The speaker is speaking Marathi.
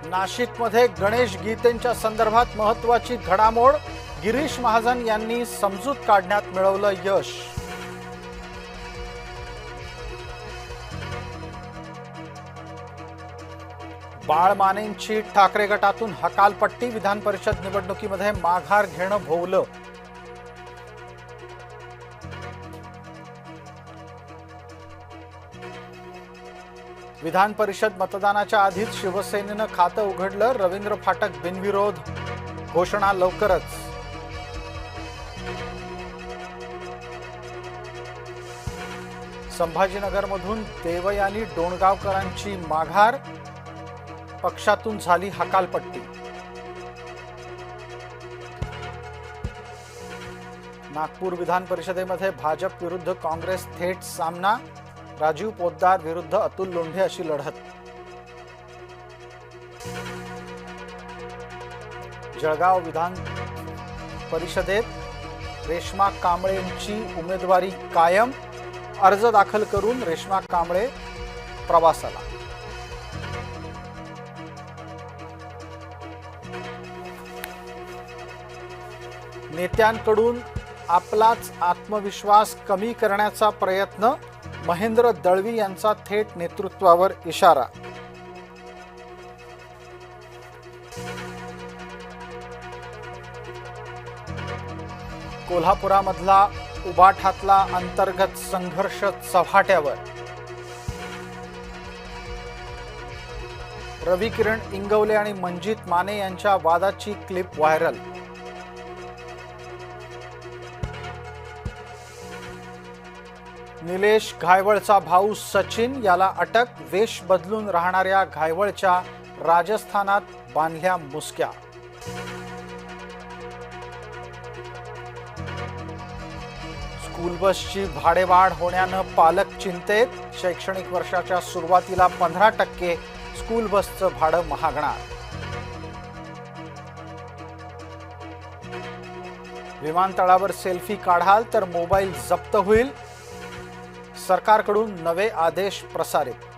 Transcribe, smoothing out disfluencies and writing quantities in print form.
नाशिकमध्ये गणेश गीतेंच्या संदर्भात महत्त्वाची घडामोड। गिरीश महाजन यांनी समजूत काढण्यात मिळवलं यश। बाळ मानेंची ठाकरे गटातून हकालपट्टी। विधान परिषद निवडणुकीमध्ये माघार घेणं भोवलं। विधान परिषद मतदानाच्या आधीच शिवसेनेनं खातं उघडलं। रवींद्र फाटक बिनविरोध, घोषणा लवकरच। संभाजीनगरमधून देवयानी डोणगावकरांची माघार, पक्षातून झाली हकालपट्टी। नागपूर विधान परिषदेमध्ये भाजप विरुद्ध काँग्रेस थेट सामना। राजीव पोद्दार विरुद्ध अतुल लोंढे अशी लढत। जळगाव विधान परिषदेत रेश्मा कांबळेंची उमेदवारी कायम। अर्ज दाखल करून रेश्मा कांबळे प्रवासाला। नेत्यांकडून आपलाच आत्मविश्वास कमी करण्याचा प्रयत्न। महेंद्र दळवी यांचा थेट नेतृत्वावर इशारा। कोल्हापुरामधला उबाठातला अंतर्गत संघर्ष चव्हाट्यावर। रवी किरण इंगवले आणि मंजित माने यांच्या वादाची क्लिप व्हायरल। निलेश घायवळचा भाऊ सचिन याला अटक। वेश बदलून राहणाऱ्या घायवळच्या राजस्थानात बांधल्या मुसक्या। स्कूल बसची भाडेवाढ होण्यानं पालक चिंतेत। शैक्षणिक वर्षाच्या सुरुवातीला 15% स्कूल बसचं भाडं महागणार। विमानतळावर सेल्फी काढाल तर मोबाईल जप्त होईल। सरकारकडून नवे आदेश प्रसारित।